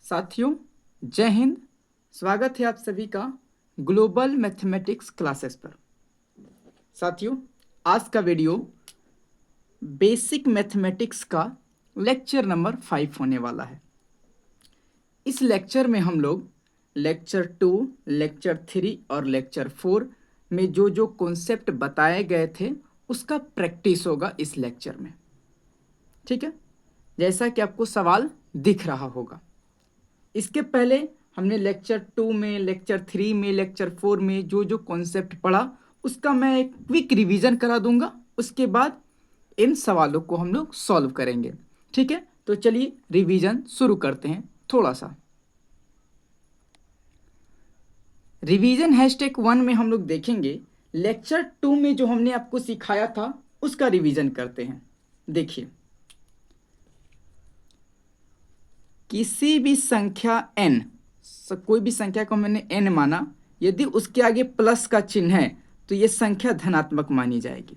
साथियों, जय हिंद। स्वागत है आप सभी का ग्लोबल मैथमेटिक्स क्लासेस पर। साथियों, आज का वीडियो बेसिक मैथमेटिक्स का लेक्चर नंबर 5 होने वाला है। इस लेक्चर में हम लोग लेक्चर 2, लेक्चर 3 और लेक्चर 4 में जो जो कॉन्सेप्ट बताए गए थे उसका प्रैक्टिस होगा इस लेक्चर में। ठीक है, जैसा कि आपको सवाल दिख रहा होगा। इसके पहले हमने लेक्चर 2 में, लेक्चर 3 में, लेक्चर 4 में जो जो कॉन्सेप्ट पढ़ा उसका मैं एक क्विक रिवीजन करा दूंगा। उसके बाद इन सवालों को हम लोग सॉल्व करेंगे। ठीक है, तो चलिए रिवीजन शुरू करते हैं। थोड़ा सा रिवीजन #1 में हम लोग देखेंगे लेक्चर 2 में जो हमने आपको सिखाया था उसका रिवीजन करते हैं। देखिए, किसी भी संख्या n, कोई भी संख्या को मैंने n माना, यदि उसके आगे प्लस का चिन्ह है तो ये संख्या धनात्मक मानी जाएगी।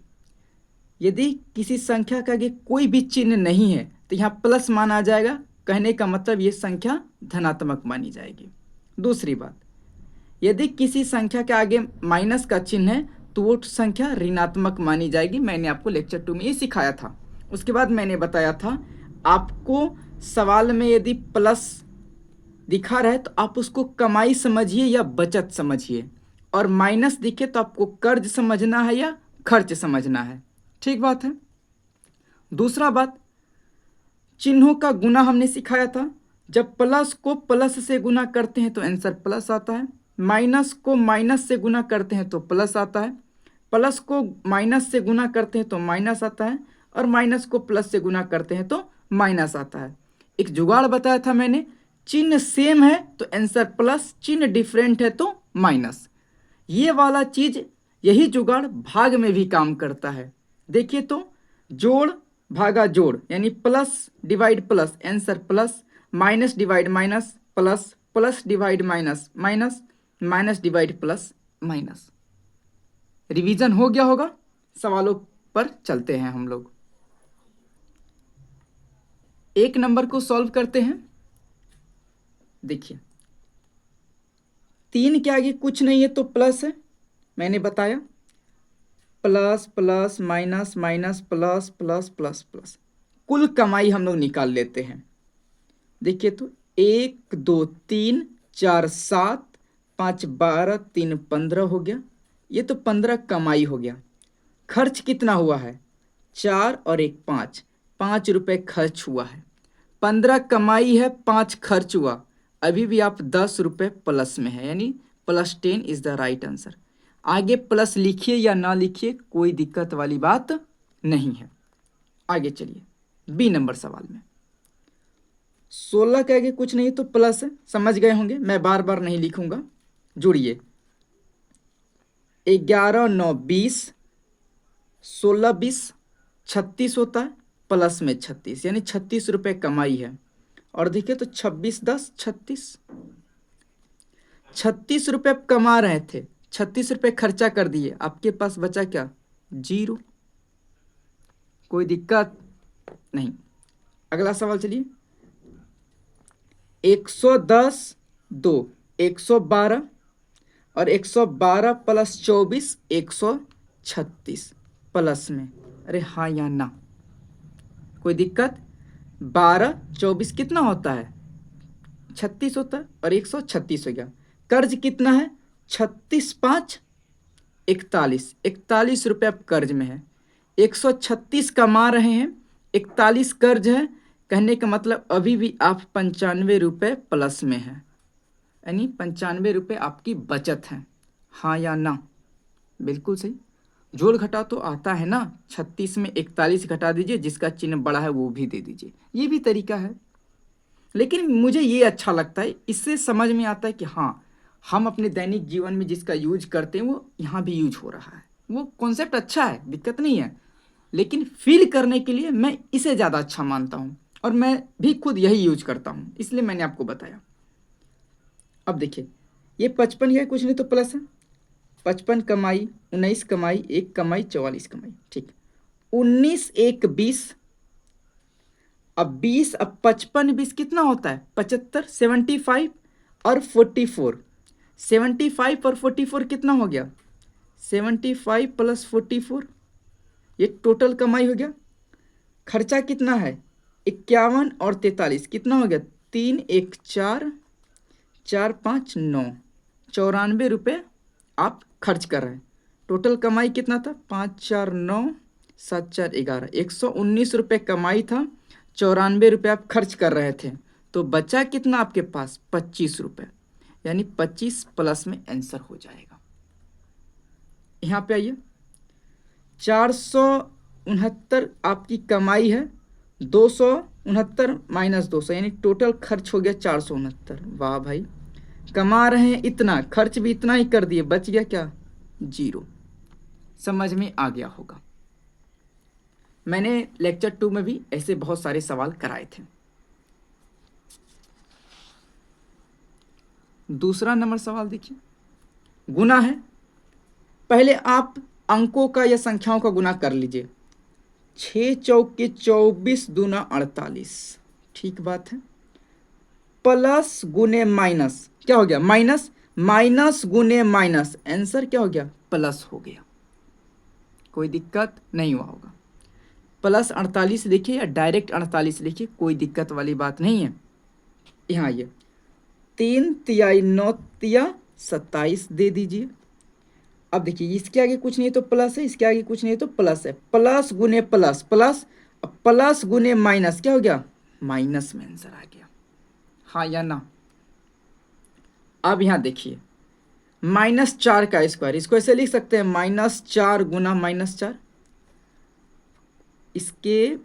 यदि किसी संख्या के आगे कोई भी चिन्ह नहीं है तो यहाँ प्लस माना जाएगा। कहने का मतलब ये संख्या धनात्मक मानी जाएगी। दूसरी बात, यदि किसी संख्या के आगे माइनस का चिन्ह है तो वो संख्या ऋणात्मक मानी जाएगी। मैंने आपको लेक्चर 2 में ये सिखाया था। उसके बाद मैंने बताया था आपको सवाल में यदि प्लस दिखा रहा है तो आप उसको कमाई समझिए या बचत समझिए, और माइनस दिखे तो आपको कर्ज समझना है या खर्च समझना है। ठीक बात है। दूसरा बात, चिन्हों का गुना हमने सिखाया था। जब प्लस को प्लस से गुना करते हैं तो आंसर प्लस आता है, माइनस को माइनस से गुना करते हैं तो प्लस आता है, प्लस को माइनस से गुना करते हैं तो माइनस आता है, और माइनस को प्लस से गुना करते हैं तो माइनस आता है। एक जुगाड़ बताया था मैंने, चिन्ह सेम है तो आंसर प्लस, चिन्ह डिफरेंट है तो माइनस। ये वाला चीज, यही जुगाड़ भाग में भी काम करता है। देखिए तो, जोड़ भागा जोड़ यानी plus divide plus, answer plus, minus divide minus plus, plus divide minus minus, minus divide plus minus. Revision हो गया होगा। सवालों पर चलते हैं हम लोग। 1 नंबर को सॉल्व करते हैं। देखिए, 3 के आगे कुछ नहीं है तो प्लस है, मैंने बताया। Plus plus minus minus plus plus plus plus, कुल कमाई हम लोग निकाल लेते हैं। देखिए तो, 1 2 3 4 7 5 12 3 15 हो गया। ये तो 15 कमाई हो गया। खर्च कितना हुआ है? 4 और 1 5, 5 रुपये खर्च हुआ है। 15 कमाई है, 5 खर्च हुआ। अभी भी आप 10 रुपये प्लस में है, यानी +10 इज द राइट आंसर। आगे प्लस लिखिए या ना लिखिए, कोई दिक्कत वाली बात नहीं है। आगे चलिए बी नंबर सवाल में। 16 के आगे कुछ नहीं तो प्लस है, समझ गए होंगे, मैं बार बार नहीं लिखूंगा। जुड़िए, 11 9 20, 16 20 36 होता है, प्लस में 36 यानी 36 रुपये कमाई है। और देखिए तो 26 10 36, 36 रुपये कमा रहे थे, 36 रुपये खर्चा कर दिए, आपके पास बचा क्या? 0। कोई दिक्कत नहीं। अगला सवाल चलिए। 110 2 112, और 112 + 24 136 प्लस में। अरे हाँ या ना? कोई दिक्कत? 12 24 कितना होता है? 36 होता है, और 136 हो गया। कर्ज कितना है? 36 5 41, 41 रुपये आप कर्ज में है। 136 कमा रहे हैं, 41 कर्ज है। कहने का मतलब अभी भी आप 95 रुपये प्लस में है, यानी 95 रुपये आपकी बचत है। हाँ या ना? बिल्कुल सही। जोड़ घटा तो आता है ना, 36 में 41 घटा दीजिए, जिसका चिन्ह बड़ा है वो भी दे दीजिए, ये भी तरीका है। लेकिन मुझे ये अच्छा लगता है, इससे समझ में आता है कि हाँ, हम अपने दैनिक जीवन में जिसका यूज करते हैं वो यहाँ भी यूज हो रहा है। वो कॉन्सेप्ट अच्छा है, दिक्कत नहीं है, लेकिन फील करने के लिए मैं इसे ज़्यादा अच्छा मानता हूँ, और मैं भी खुद यही यूज करता हूँ, इसलिए मैंने आपको बताया। अब देखिए, ये 55 है, कुछ नहीं तो प्लस है। 55 कमाई, 19 कमाई, 1 कमाई, 44 कमाई। ठीक, 19 1 20, अब 20, अब 55 20 कितना होता है 75, 75 और 44, 75 और 44 कितना हो गया 75 प्लस 44, ये टोटल कमाई हो गया। खर्चा कितना है 51 और 43 कितना हो गया 3 1 4 4 5 9, 94 रुपये आप खर्च कर रहे हैं। टोटल कमाई कितना था 5 4 9 7 4 11, 119 रुपये कमाई था, 94 रुपये आप खर्च कर रहे थे, तो बचा कितना आपके पास 25 रुपये, यानी 25 प्लस में आंसर हो जाएगा। यहाँ पे आइए 469 आपकी कमाई है, 269 माइनस 200 यानी टोटल खर्च हो गया 469। वाह भाई, कमा रहे हैं इतना, खर्च भी इतना ही कर दिए, बच गया क्या 0। समझ में आ गया होगा। मैंने लेक्चर 2 में भी ऐसे बहुत सारे सवाल कराए थे। दूसरा नंबर सवाल देखिए, गुना है। पहले आप अंकों का या संख्याओं का गुना कर लीजिए। 6 चौके 24 दूना 48, ठीक बात है। प्लस गुने माइनस क्या हो गया माइनस, माइनस गुने माइनस आंसर क्या हो गया प्लस हो गया। कोई दिक्कत नहीं हुआ होगा। प्लस 48 लिखिए या डायरेक्ट 48 लिखिए, कोई दिक्कत वाली बात नहीं है। यहाँ आइए 3 तिहाई 9 तिया 27 दे दीजिए। अब देखिए इसके आगे कुछ नहीं तो प्लस है, इसके आगे कुछ नहीं तो प्लस है, प्लस गुने प्लस प्लस, अब प्लस गुने माइनस क्या हो गया माइनस में आंसर आ गया, हाँ या ना। अब यहाँ देखिए -4 का स्क्वायर, इसको ऐसे लिख सकते हैं -4 गुना -4। इसके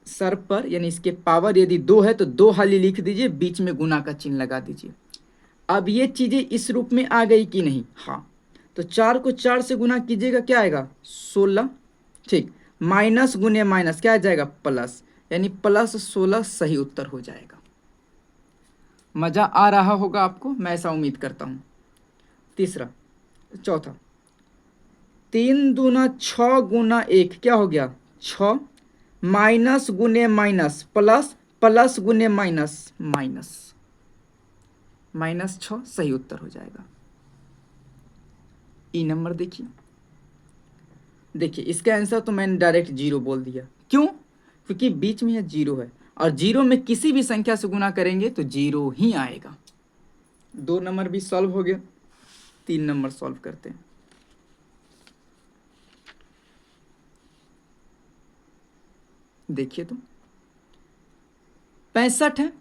सर पर यानी इसके पावर यदि 2 है तो 2 हाली लिख दीजिए, बीच में गुना का चिन्ह लगा दीजिए। अब ये चीज़ें इस रूप में आ गई कि नहीं, हाँ, तो 4 को 4 से गुना कीजिएगा क्या आएगा 16, ठीक। माइनस गुने माइनस क्या आ जाएगा प्लस, यानी +16 सही उत्तर हो जाएगा। मज़ा आ रहा होगा आपको, मैं ऐसा उम्मीद करता हूँ। चौथा 3 दूना 6 गुना 1 क्या हो गया 6, माइनस गुने माइनस प्लस, प्लस गुने माइनस माइनस, -6 सही उत्तर हो जाएगा। ई नंबर देखिए, देखिए इसका आंसर तो मैंने डायरेक्ट 0 बोल दिया, क्यों, क्योंकि बीच में यह 0 है और 0 में किसी भी संख्या से गुना करेंगे तो 0 ही आएगा। 2 नंबर भी सॉल्व हो गया। 3 नंबर सॉल्व करते हैं। देखिए तो 65 है,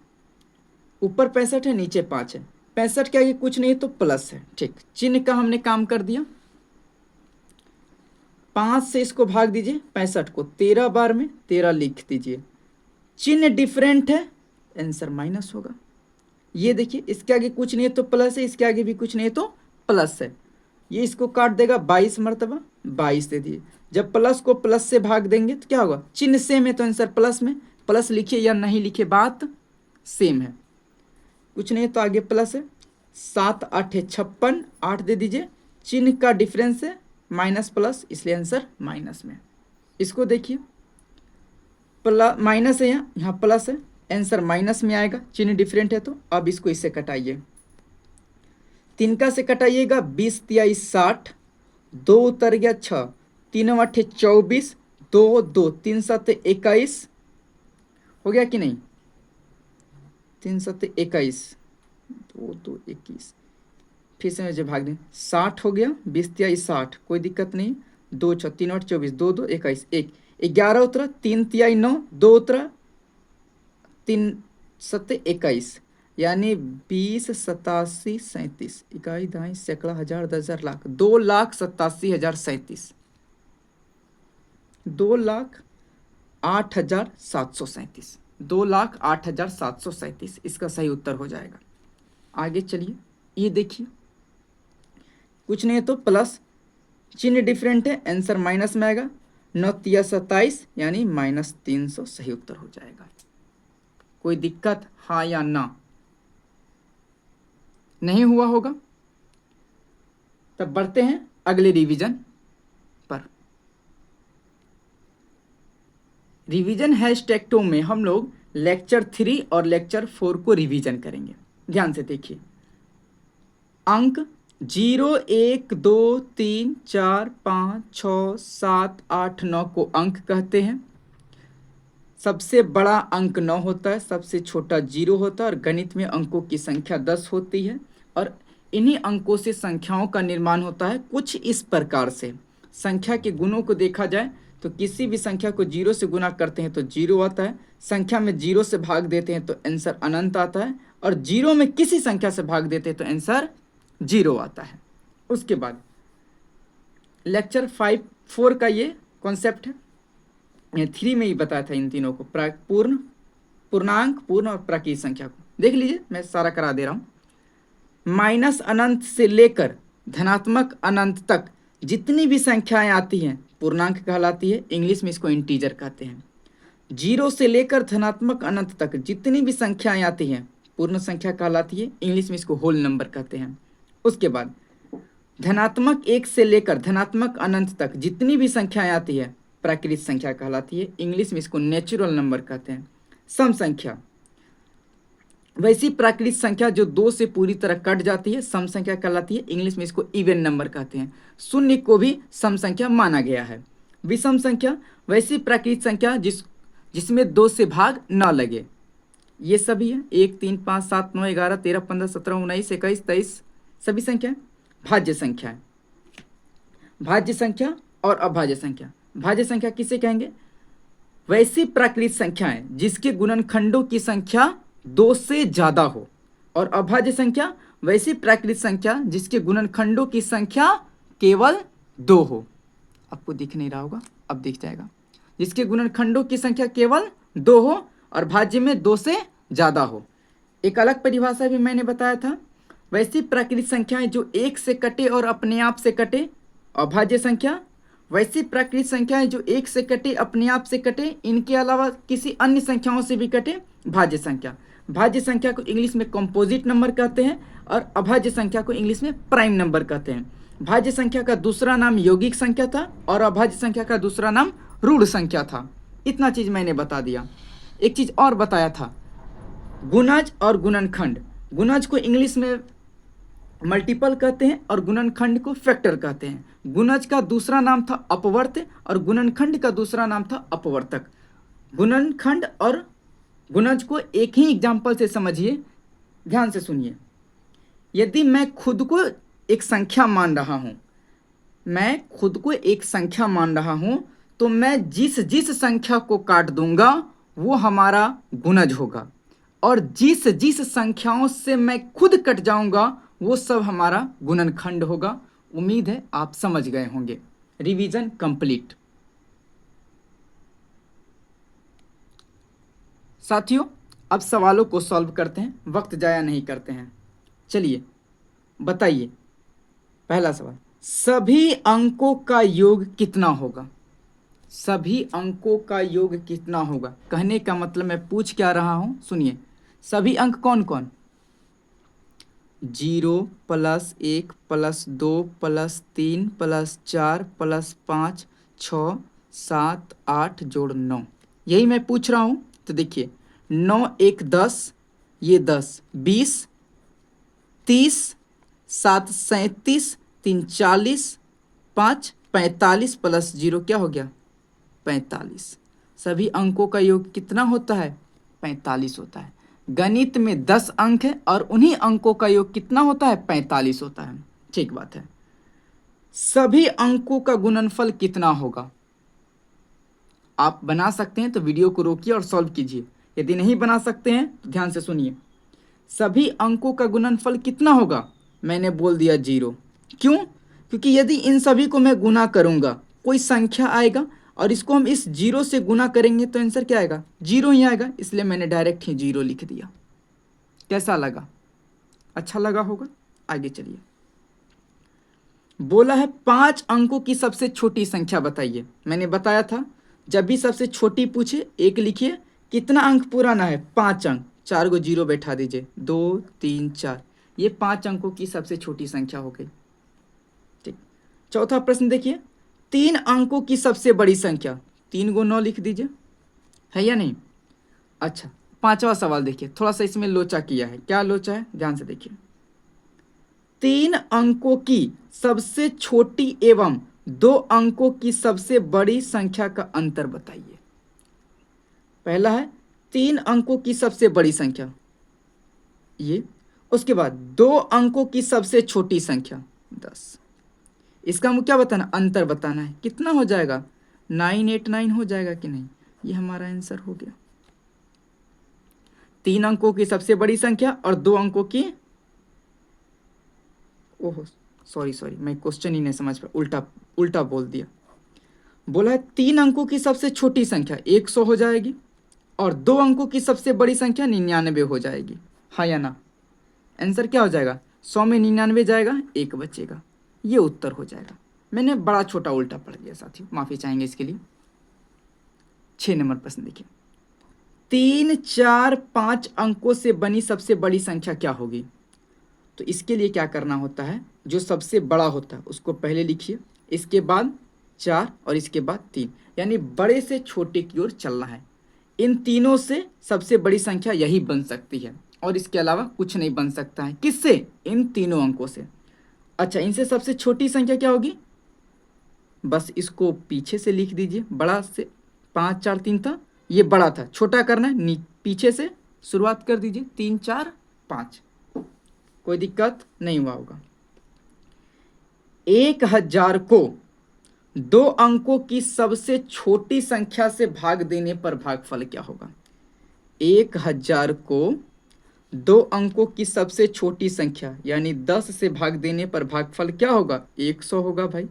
ऊपर 65 है, नीचे 5 है। 65 के आगे कुछ नहीं तो प्लस है, ठीक। चिन्ह का हमने काम कर दिया। 5 से इसको भाग दीजिए, 65 को 13 बार में 13 लिख दीजिए। चिन्ह डिफरेंट है, आंसर माइनस होगा। ये देखिए इसके आगे कुछ नहीं है तो प्लस है, इसके आगे भी कुछ नहीं है तो प्लस है। ये इसको काट देगा 22 मरतबा, 22 दे दिए। जब प्लस को प्लस से भाग देंगे तो क्या होगा, चिन्ह सेम है तो आंसर प्लस में, प्लस लिखिए या नहीं लिखिए बात सेम है। कुछ नहीं तो आगे प्लस है। 7 8 56, 8 दे दीजिए। चिन्ह का डिफरेंस है माइनस प्लस, इसलिए आंसर माइनस में। इसको देखिए प्लस माइनस है, यहाँ प्लस है, आंसर माइनस में आएगा, चिन्ह डिफरेंट है तो। अब इसको इससे कटाइए, 3 का से कटाइएगा, 20 तिहाई 60, 2 उतर गया 6, 3 8 24, 2 2 3 7 21 हो गया कि नहीं, 3 7 21, 2 2 21, फिर से मुझे भाग दें, 60 हो गया, 20 तिहाई 60, कोई दिक्कत नहीं। 2 6 3 8 24, 2 2 21, 1 11 उतरा, 3 तिहाई 9, 2 उतरा, 3 7 21, यानी 20 87 37, इकाई दहाई सैकड़ा हजार 10,000 लाख, 2,87,037, 2,08,737, 2,08,737 इसका सही उत्तर हो जाएगा। आगे चलिए, ये देखिए कुछ नहीं है तो प्लस, चिन्ह डिफरेंट है, आंसर माइनस में आएगा। 9 तिया 27 यानी -300 सही उत्तर हो जाएगा। कोई दिक्कत, हाँ या ना, नहीं हुआ होगा। तब बढ़ते हैं अगले रिवीजन पर। रिवीजन हैशटैग 2 में हम लोग लेक्चर 3 और लेक्चर 4 को रिवीजन करेंगे। ध्यान से देखिए, अंक 0, 1, 2, 3, 4, 5, 6, 7, 8, 9 को अंक कहते हैं। सबसे बड़ा अंक 9 होता है, सबसे छोटा 0 होता है, और गणित में अंकों की संख्या 10 होती है। और इन्हीं अंकों से संख्याओं का निर्माण होता है कुछ इस प्रकार से। संख्या के गुणों को देखा जाए तो किसी भी संख्या को 0 से गुना करते हैं तो 0 आता है, संख्या में 0 से भाग देते हैं तो आंसर अनंत आता है, और 0 में किसी संख्या से भाग देते हैं तो आंसर 0 आता है। उसके बाद लेक्चर 4 का ये कॉन्सेप्ट है, 3 में ही बताया था इन तीनों को, पूर्ण, पूर्णांक, पूर्ण और प्राकृतिक संख्या को। देख लीजिए, मैं सारा करा दे रहा हूँ। माइनस अनंत से लेकर धनात्मक अनंत तक जितनी भी संख्याएं आती हैं पूर्णांक कहलाती है, इंग्लिश में इसको इंटीजर कहते हैं। 0 से लेकर धनात्मक अनंत तक जितनी भी संख्याएं आती हैं पूर्ण संख्या कहलाती है, इंग्लिश में इसको होल नंबर कहते हैं। उसके बाद धनात्मक 1 से लेकर धनात्मक अनंत तक जितनी भी संख्याएं आती है प्राकृतिक संख्या कहलाती है, इंग्लिश में इसको नेचुरल नंबर कहते हैं। सम संख्या, वैसी प्राकृतिक संख्या जो 2 से पूरी तरह कट जाती है सम संख्या कहलाती है, इंग्लिश में इसको इवन नंबर कहते हैं। शून्य को भी सम संख्या माना गया है। विषम संख्या, वैसी प्राकृतिक संख्या जिसमें 2 से भाग न लगे, ये सभी है 1, 3, 5, 7, 9, 11, 13, 15, 17, 19, 21, 23 सभी संख्या। भाज्य संख्या है, भाज्य संख्या और अभाज्य संख्या। भाज्य संख्या किसे कहेंगे? वैसी प्राकृतिक संख्याएं जिसके गुणनखंडों की संख्या 2 से ज़्यादा हो। और अभाज्य संख्या, वैसी प्राकृतिक संख्या जिसके गुणनखंडों की संख्या केवल 2 हो। आपको दिख नहीं रहा होगा, अब दिख जाएगा। जिसके गुणनखंडों की संख्या केवल 2 हो और भाज्य में 2 से ज़्यादा हो। एक अलग परिभाषा भी मैंने बताया था, वैसी प्राकृतिक संख्याएं जो 1 से कटे और अपने आप से कटे, अभाज्य संख्या। वैसी प्राकृतिक संख्याएं जो 1 से कटे, अपने आप से कटे, इनके अलावा किसी अन्य संख्याओं से भी कटे, भाज्य संख्या। भाज्य संख्या को इंग्लिश में कंपोजिट नंबर कहते हैं और अभाज्य संख्या को इंग्लिश में प्राइम नंबर कहते हैं। भाज्य संख्या का दूसरा नाम यौगिक संख्या था और अभाज्य संख्या का दूसरा नाम रूढ़ संख्या था। इतना चीज मैंने बता दिया। एक चीज और बताया था, गुणज और गुणनखंड। गुणज को इंग्लिश में मल्टीपल कहते हैं और गुणनखंड को फैक्टर कहते हैं। गुणज का दूसरा नाम था अपवर्त और गुणनखंड का दूसरा नाम था अपवर्तक। गुणनखंड और गुणज को एक ही एग्जाम्पल से समझिए, ध्यान से सुनिए। यदि मैं खुद को एक संख्या मान रहा हूं, मैं खुद को एक संख्या मान रहा हूं, तो मैं जिस जिस संख्या को काट दूंगा वो हमारा गुणज होगा, और जिस जिस संख्याओं से मैं खुद कट जाऊंगा वो सब हमारा गुणनखंड होगा। उम्मीद है आप समझ गए होंगे। Revision complete. साथियों, अब सवालों को सॉल्व करते हैं, वक्त जाया नहीं करते हैं। चलिए बताइए, पहला सवाल, सभी अंकों का योग कितना होगा? सभी अंकों का योग कितना होगा? कहने का मतलब मैं पूछ क्या रहा हूं, सुनिए। सभी अंक कौन कौन? 0 + 1 + 2 + 3 + 4 + 5 6 7 8 + 9, यही मैं पूछ रहा हूं। तो देखिए, 9 1 10, ये 10 20 30 7 37 3 40 5 45 + 0 क्या हो गया? 45। सभी अंकों का योग कितना होता है? 45 होता है। गणित में 10 अंक है और उन्हीं अंकों का योग कितना होता है? 45 होता है। ठीक बात है। सभी अंकों का गुणनफल कितना होगा? आप बना सकते हैं तो वीडियो को रोकिए और सॉल्व कीजिए। यदि नहीं बना सकते हैं तो ध्यान से सुनिए। सभी अंकों का गुणनफल कितना होगा? मैंने बोल दिया 0। क्यों? क्योंकि यदि इन सभी को मैं गुना करूंगा, कोई संख्या आएगा और इसको हम इस 0 से गुना करेंगे तो आंसर क्या आएगा? 0 ही आएगा। इसलिए मैंने डायरेक्ट ही 0 लिख दिया। कैसा लगा? अच्छा लगा होगा। आगे चलिए। बोला है 5 अंकों की सबसे छोटी संख्या बताइए। मैंने बताया था जब भी सबसे छोटी पूछे 1 लिखिए। कितना अंक पुराना है? 5 अंक। 4 को 0 बैठा दीजिए। 2 3 4, ये 5 अंकों की सबसे छोटी संख्या हो गई। ठीक। चौथा प्रश्न देखिए, 3 अंकों की सबसे बड़ी संख्या। 3 को 9 लिख दीजिए, है या नहीं? अच्छा, 5वां सवाल देखिए, थोड़ा सा इसमें लोचा किया है। क्या लोचा है, ध्यान से देखिए। 3 अंकों की सबसे छोटी एवं 2 अंकों की सबसे बड़ी संख्या का अंतर बताइए। पहला है 3 अंकों की सबसे बड़ी संख्या, ये। उसके बाद 2 अंकों की सबसे छोटी संख्या 10। इसका मुझे क्या बताना, अंतर बताना है। कितना हो जाएगा, 989 हो जाएगा कि नहीं। ये हमारा आंसर हो गया। 3 अंकों की सबसे बड़ी संख्या और 2 अंकों की, ओह सॉरी मैं क्वेश्चन ही नहीं समझ पाया, उल्टा उल्टा बोल दिया। बोला है 3 अंकों की सबसे छोटी संख्या 100 हो जाएगी और 2 अंकों की सबसे बड़ी संख्या 99 हो जाएगी, हाँ या ना। आंसर क्या हो जाएगा, 100 में 99 जाएगा, 1 बचेगा, ये उत्तर हो जाएगा। मैंने बड़ा छोटा उल्टा पढ़ दिया साथियों, माफ़ी चाहेंगे इसके लिए। 6 नंबर प्रश्न देखिए। 3, 4, 5 अंकों से बनी सबसे बड़ी संख्या क्या होगी। तो इसके लिए क्या करना होता है, जो सबसे बड़ा होता है उसको पहले लिखिए, इसके बाद 4 और इसके बाद 3, यानी बड़े से छोटे की ओर चलना है। इन तीनों से सबसे बड़ी संख्या यही बन सकती है और इसके अलावा कुछ नहीं बन सकता है। किससे, इन तीनों अंकों से। अच्छा, इनसे सबसे छोटी संख्या क्या होगी, बस इसको पीछे से लिख दीजिए। बड़ा से 5, 4, 3 था, ये बड़ा था, छोटा करना है, पीछे से शुरुआत कर दीजिए, 3, 4, 5। कोई दिक्कत नहीं हुआ होगा। 1000 को 2 अंकों की सबसे छोटी संख्या से भाग देने पर भागफल क्या होगा। 1000 को 2 अंकों की सबसे छोटी संख्या यानी 10 से भाग देने पर भागफल क्या होगा, 100 होगा भाई।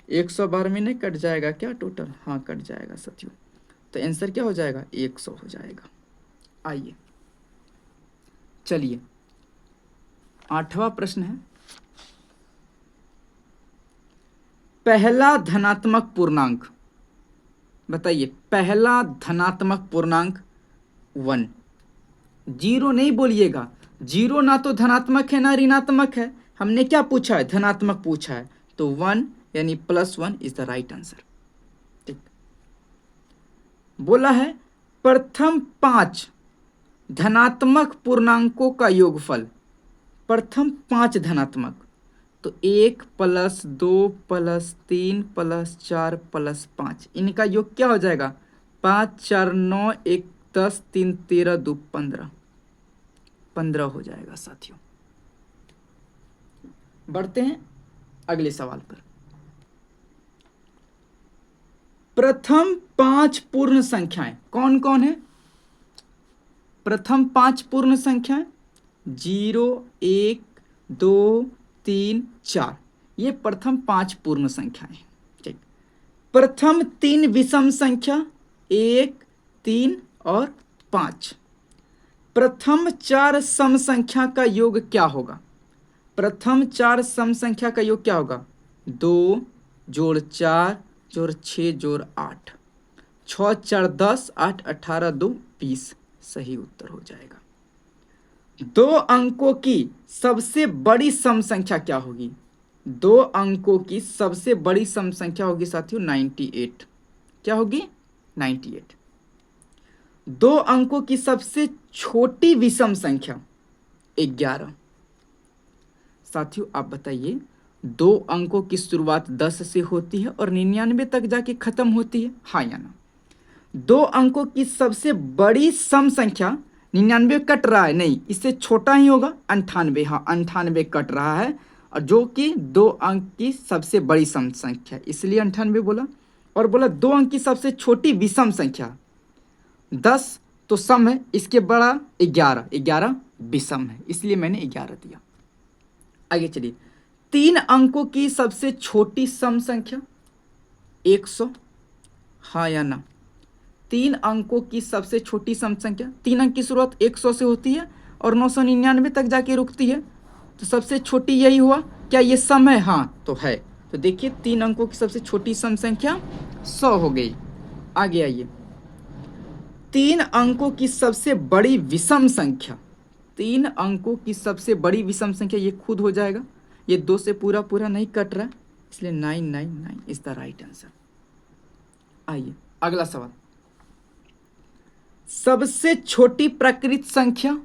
112 में नहीं कट जाएगा क्या टोटल, हाँ कट जाएगा साथियों। तो आंसर क्या हो जाएगा, 100 हो जाएगा। आइए चलिए 8वां प्रश्न है। पहला धनात्मक पूर्णांक बताइए। पहला धनात्मक पूर्णांक 1। 0 नहीं बोलिएगा, 0 ना तो धनात्मक है ना ऋणात्मक है। हमने क्या पूछा है, धनात्मक पूछा है, तो 1 यानी +1 इज द राइट आंसर। ठीक, बोला है प्रथम 5 धनात्मक पूर्णांकों का योगफल। प्रथम 5 धनात्मक, तो 1 + 2 + 3 + 4 + 5, इनका योग क्या हो जाएगा, 5, 4, 9, 1, 10, 3, 13, 2, 15। 15 हो जाएगा साथियों। बढ़ते हैं अगले सवाल पर। प्रथम 5 पूर्ण संख्याएं कौन कौन है। प्रथम 5 पूर्ण संख्याएं 0, 1, 2, 3, 4, ये प्रथम 5 पूर्ण संख्याएं। ठीक, प्रथम 3 विषम संख्या 1, 3 और 5। प्रथम 4 सम संख्या का योग क्या होगा। प्रथम 4 सम संख्या का योग क्या होगा, 2 + 4 + 6 + 8, 6, 4, 10, 8, 18, 2, 20, सही उत्तर हो जाएगा। 2 अंकों की सबसे बड़ी सम संख्या क्या होगी। 2 अंकों की सबसे बड़ी सम संख्या होगी साथियों 98। क्या होगी, 98। 2 अंकों की सबसे छोटी विषम संख्या 11। साथियों आप बताइए, 2 अंकों की शुरुआत 10 से होती है और 99 तक जाके खत्म होती है, हाँ या ना। 2 अंकों की सबसे बड़ी सम संख्या 99 कट रहा है, नहीं इससे छोटा ही होगा 98, हाँ 98 कट रहा है, और जो कि 2 अंक की सबसे बड़ी सम संख्या, इसलिए 98 बोला। और बोला 2 अंक की सबसे छोटी विषम संख्या 10 तो सम है, इसके बड़ा 11, 11 विषम है, इसलिए मैंने 11 दिया। आगे चलिए, 3 अंकों की सबसे छोटी सम संख्या 100, हाँ या ना। 3 अंकों की सबसे छोटी सम संख्या, 3 अंक की शुरुआत 100 से होती है और 999 तक जाके रुकती है, तो सबसे छोटी यही हुआ। क्या ये सम है, हाँ तो है। तो देखिए 3 अंकों की सबसे छोटी सम संख्या 100 हो गई। आगे आइए, 3 अंकों की सबसे बड़ी विषम संख्या। 3 अंकों की सबसे बड़ी विषम संख्या, ये खुद हो जाएगा, ये 2 से पूरा पूरा नहीं कट रहा, इसलिए 999 इज द राइट आंसर। आइए अगला सवाल। सबसे छोटी प्राकृत संख्या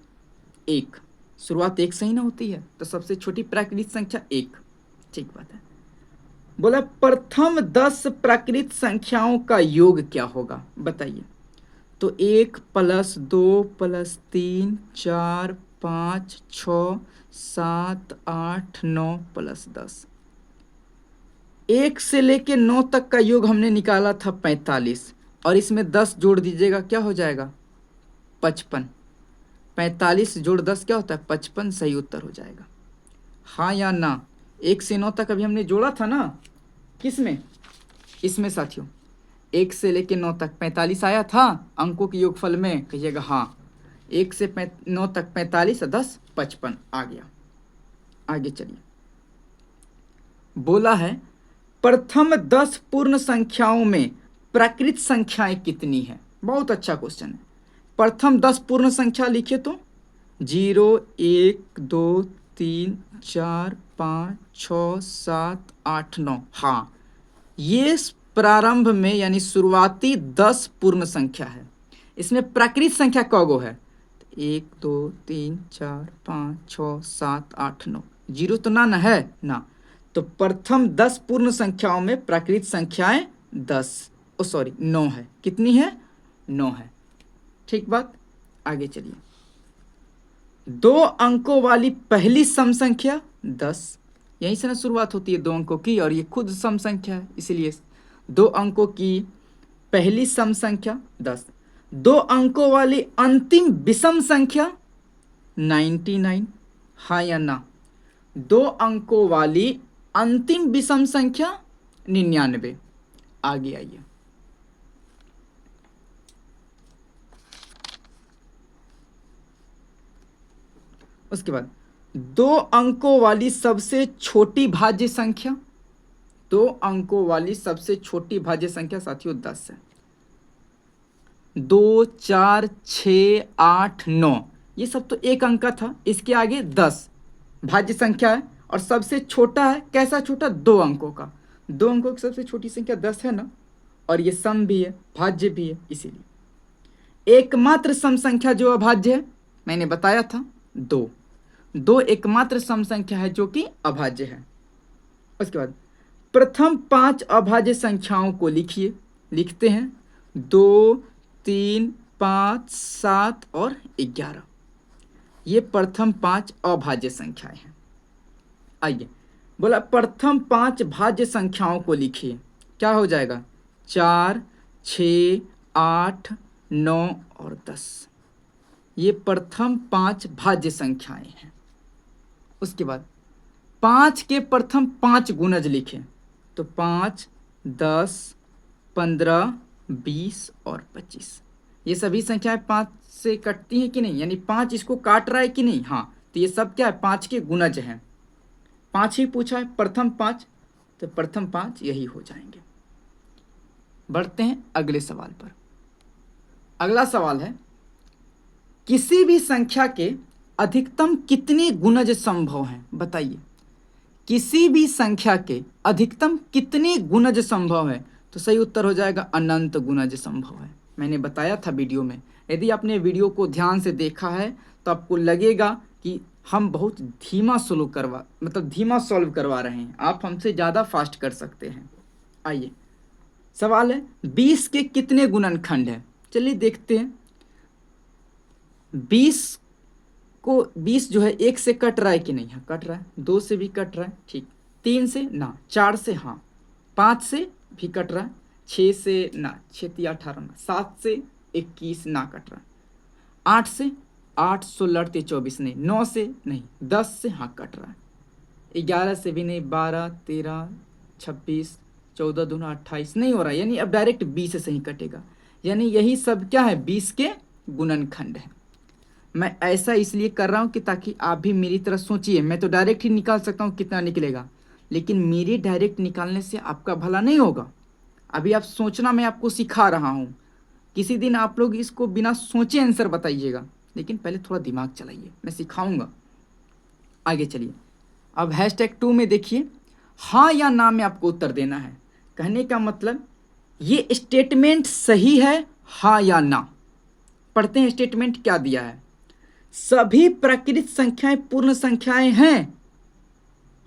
एक। शुरुआत एक से ही ना होती है, तो सबसे छोटी प्राकृत संख्या एक। ठीक बात है। बोला प्रथम 10 प्राकृत संख्याओं का योग क्या होगा, बताइए। तो 1 + 2 + 3 4 5 6 7 8 9 + 10। 1 से लेके 9 तक का योग हमने निकाला था 45, और इसमें 10 जोड़ दीजिएगा, क्या हो जाएगा? 55। 45 जोड़ 10 क्या होता है? 55 सही उत्तर हो जाएगा। हाँ या ना? 1 से 9 तक अभी हमने जोड़ा था ना, किस में? इसमें साथियों। 1 से लेके 9 तक 45 आया था अंकों के योगफल में, कहिएगा हाँ। 1 से 9 तक 45 और 10 55 आ गया। आगे चलिए। बोला है प्रथम 10 पूर्ण संख्याओं में प्राकृत संख्याएं कितनी है? बहुत अच्छा क्वेश्चन है। प्रथम 10 पूर्ण संख्या लिखे तो 0 1 2 3 4 5 6 7 8 9। हाँ, ये प्रारंभ में यानी शुरुआती 10 पूर्ण संख्या है। इसमें प्राकृत संख्या कौगो है? 1 2 3 4 5 6 7 8 9। 0 तो ना है ना, तो प्रथम 10 पूर्ण संख्याओं में प्राकृत संख्याएं 9 है। कितनी है? 9 है। ठीक बात। आगे चलिए। 2 अंकों वाली पहली सम संख्या 10। यहीं से ना शुरुआत होती है 2 अंकों की, और ये खुद सम संख्या है, इसीलिए 2 अंकों की पहली सम संख्या 10। 2 अंकों वाली अंतिम विषम संख्या 99। हाँ या ना? 2 अंकों वाली अंतिम विषम संख्या 99। आगे आइए। उसके बाद 2 अंकों वाली सबसे छोटी भाज्य संख्या। 2 अंकों वाली सबसे छोटी भाज्य संख्या साथियों 10 है। 2 4 6 8 9 ये सब तो एक अंक का था, इसके आगे 10 भाज्य संख्या है, और सबसे छोटा है, कैसा छोटा? 2 अंकों का। 2 अंकों की सबसे छोटी संख्या 10 है ना, और ये सम भी है, भाज्य भी है, इसीलिए एकमात्र सम संख्या जो अभाज्य है, मैंने बताया था 2 एकमात्र सम संख्या है जो कि अभाज्य है। उसके बाद प्रथम 5 अभाज्य संख्याओं को लिखिए। लिखते हैं 2 3 5 7 और 11। ये प्रथम 5 अभाज्य संख्याएं हैं। आइए। बोला प्रथम 5 भाज्य संख्याओं को लिखिए। क्या हो जाएगा? 4 6 8 9 और 10। ये प्रथम 5 भाज्य संख्याएं हैं। उसके बाद 5 के प्रथम 5 गुणज लिखें। तो 5 10 15 20 और 25। ये सभी संख्याएं 5 से कटती हैं कि नहीं, यानी 5 इसको काट रहा है कि नहीं? हाँ, तो ये सब क्या है? 5 के गुणज हैं। 5 ही पूछा है, प्रथम 5, तो प्रथम 5 यही हो जाएंगे। बढ़ते हैं अगले सवाल पर। अगला सवाल है किसी भी संख्या के अधिकतम कितने गुणज संभव हैं? बताइए। किसी भी संख्या के अधिकतम कितने गुणज संभव है? तो सही उत्तर हो जाएगा अनंत गुणज संभव है। मैंने बताया था वीडियो में। यदि आपने वीडियो को ध्यान से देखा है तो आपको लगेगा कि हम बहुत धीमा सॉल्व करवा रहे हैं। आप हमसे ज़्यादा फास्ट कर सकते हैं। आइए, सवाल है 20 के कितने गुणनखंड हैं? चलिए देखते हैं। 20 जो है 1 से कट रहा है कि नहीं? हाँ, कट रहा है। 2 से भी कट रहा है, ठीक। 3 से ना, 4 से हाँ, 5 से भी कट रहा है, 6 से ना, 6 3 18 ना, 7 से 21 ना कट रहा है, 8 से 8 16 24 नहीं, 9 से नहीं, 10 से हाँ कट रहा है, 11 से भी नहीं, 12 13 26 14 दूना 28 नहीं हो रहा है, यानी अब डायरेक्ट 20 से ही कटेगा। यानी यही सब क्या है? 20 के गुणनखंड है। मैं ऐसा इसलिए कर रहा हूँ कि ताकि आप भी मेरी तरह सोचिए। मैं तो डायरेक्ट ही निकाल सकता हूँ कितना निकलेगा, लेकिन मेरे डायरेक्ट निकालने से आपका भला नहीं होगा। अभी आप सोचना मैं आपको सिखा रहा हूँ। किसी दिन आप लोग इसको बिना सोचे आंसर बताइएगा, लेकिन पहले थोड़ा दिमाग चलाइए, मैं सिखाऊंगा। आगे चलिए। अब #2 में देखिए, हाँ या ना में आपको उत्तर देना है। कहने का मतलब ये स्टेटमेंट सही है, हाँ या ना। पढ़ते हैं स्टेटमेंट क्या दिया है। सभी प्राकृत संख्याएं पूर्ण संख्याएं हैं।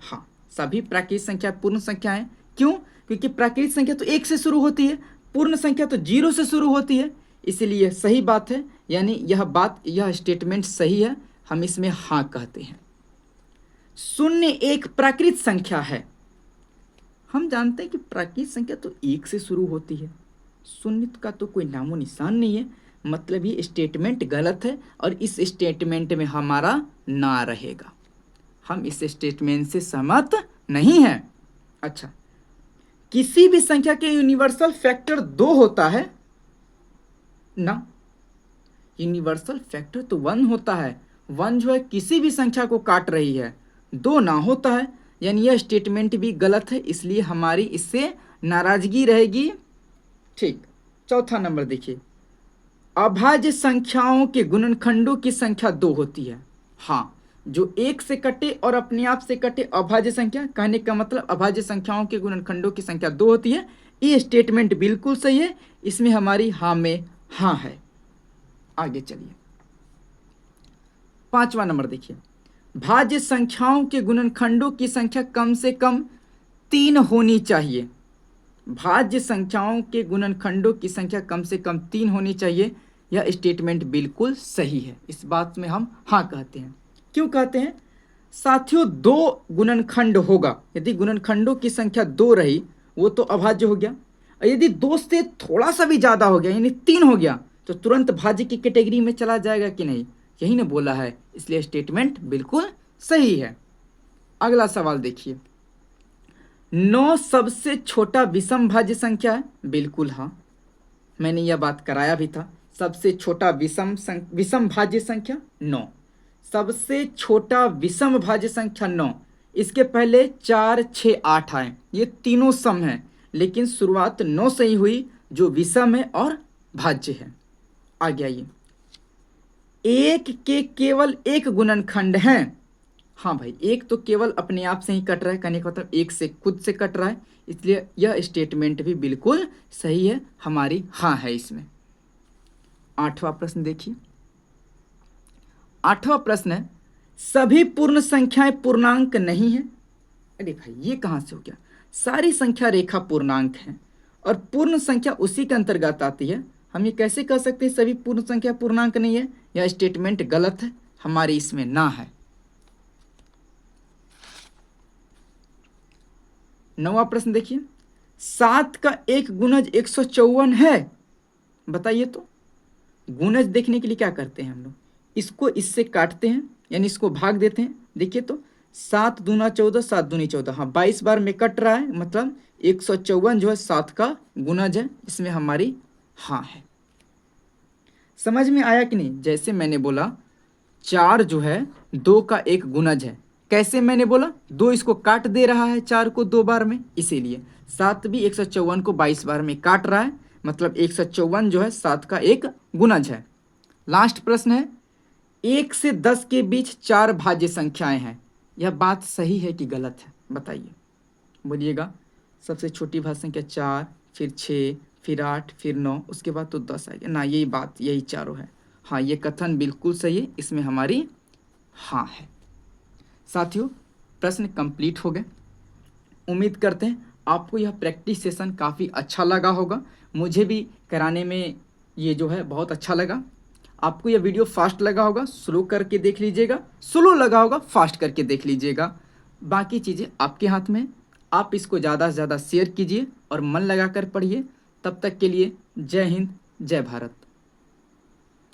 हाँ, सभी प्राकृत संख्या पूर्ण संख्याएं। क्यों? क्योंकि प्राकृत संख्या तो 1 से शुरू होती है, पूर्ण संख्या तो 0 से शुरू होती है, इसलिए सही बात है। यानी यह स्टेटमेंट सही है, हम इसमें हाँ कहते हैं। शून्य एक प्राकृत संख्या है। हम जानते हैं कि प्राकृत संख्या तो 1 से शुरू होती है, शून्य का तो कोई नामो निशान नहीं है, मतलब ये स्टेटमेंट गलत है और इस स्टेटमेंट में हमारा ना रहेगा। हम इस स्टेटमेंट से सहमत नहीं हैं। अच्छा, किसी भी संख्या के यूनिवर्सल फैक्टर 2 होता है ना? यूनिवर्सल फैक्टर तो 1 होता है। 1 जो है किसी भी संख्या को काट रही है, 2 ना होता है, यानी यह स्टेटमेंट भी गलत है, इसलिए हमारी इससे नाराजगी रहेगी। ठीक, चौथा नंबर देखिए, अभाज्य संख्याओं के गुणनखंडों की संख्या 2 होती है। हाँ, जो 1 से कटे और अपने आप से कटे अभाज्य संख्या, कहने का मतलब अभाज्य संख्याओं के गुणनखंडों की संख्या 2 होती है। ये स्टेटमेंट बिल्कुल सही है, इसमें हमारी हाँ में हाँ है। आगे चलिए, 5वां नंबर देखिए, भाज्य संख्याओं के गुणनखंडों की संख्या कम से कम 3 होनी चाहिए। भाज्य संख्याओं के गुणनखंडों की संख्या कम से कम 3 होनी चाहिए। यह स्टेटमेंट बिल्कुल सही है, इस बात में हम हाँ कहते हैं। क्यों कहते हैं? साथियों, 2 गुणनखंड होगा, यदि गुणनखंडों की संख्या 2 रही वो तो अभाज्य हो गया, और यदि 2 से थोड़ा सा भी ज़्यादा हो गया यानी 3 हो गया तो तुरंत भाज्य की कैटेगरी में चला जाएगा कि नहीं? यही ने बोला है, इसलिए स्टेटमेंट बिल्कुल सही है। अगला सवाल देखिए, 9 सबसे छोटा विषम भाज्य संख्या है। बिल्कुल हाँ, मैंने यह बात कराया भी था। सबसे छोटा विषम भाज्य संख्या 9, सबसे छोटा विषम भाज्य संख्या 9। इसके पहले 4, 6, 8 आए, ये तीनों सम हैं, लेकिन शुरुआत 9 से ही हुई जो विषम है और भाज्य है। आगे आइए, 1 के केवल 1 गुणनखंड हैं। हाँ भाई, 1 तो केवल अपने आप से ही कट रहा है, कहने का मतलब 1 से खुद से कट रहा है, इसलिए यह स्टेटमेंट भी बिल्कुल सही है, हमारी हाँ है इसमें। 8वां प्रश्न देखिए, 8वां प्रश्न है, सभी पूर्ण संख्याएं पूर्णांक नहीं है। अरे भाई, ये कहाँ से हो गया? सारी संख्या रेखा पूर्णांक है और पूर्ण संख्या उसी के अंतर्गत आती है। हम ये कैसे कह सकते हैं सभी पूर्ण संख्या पूर्णांक नहीं है? यह स्टेटमेंट गलत है, हमारी इसमें ना है। 9वां प्रश्न देखिए, 7 का एक गुणज 154 है। बताइए तो। गुणज देखने के लिए क्या करते हैं हम लोग? इसको इससे काटते हैं, यानी इसको भाग देते हैं। देखिए तो, 7 दूना 14, 7 दूनी 14, हाँ 22 बार में कट रहा है, मतलब 154 जो है 7 का गुणज है, इसमें हमारी हाँ है। समझ में आया कि नहीं? जैसे मैंने बोला 4 जो है 2 का एक गुणज है। कैसे मैंने बोला? 2 इसको काट दे रहा है 4 को 2 बार में, इसीलिए 7 भी 154 को 22 बार में काट रहा है, मतलब 154 जो है 7 का एक गुणज है। लास्ट प्रश्न है, 1 से 10 के बीच 4 भाज्य संख्याएं हैं। यह बात सही है कि गलत है? बताइए, बोलिएगा। सबसे छोटी भाज्य संख्या 4, फिर 6, फिर 8, फिर 9, उसके बाद तो 10 आएगा ना। यही बात, यही चारों है। हाँ, ये कथन बिल्कुल सही है, इसमें हमारी हाँ है। साथियों, प्रश्न कंप्लीट हो गए। उम्मीद करते हैं आपको यह प्रैक्टिस सेशन काफ़ी अच्छा लगा होगा। मुझे भी कराने में ये जो है बहुत अच्छा लगा। आपको यह वीडियो फास्ट लगा होगा, स्लो करके देख लीजिएगा, स्लो लगा होगा फास्ट करके देख लीजिएगा। बाकी चीज़ें आपके हाथ में। आप इसको ज़्यादा से ज़्यादा शेयर कीजिए और मन लगा कर पढ़िए। तब तक के लिए जय हिंद, जय भारत।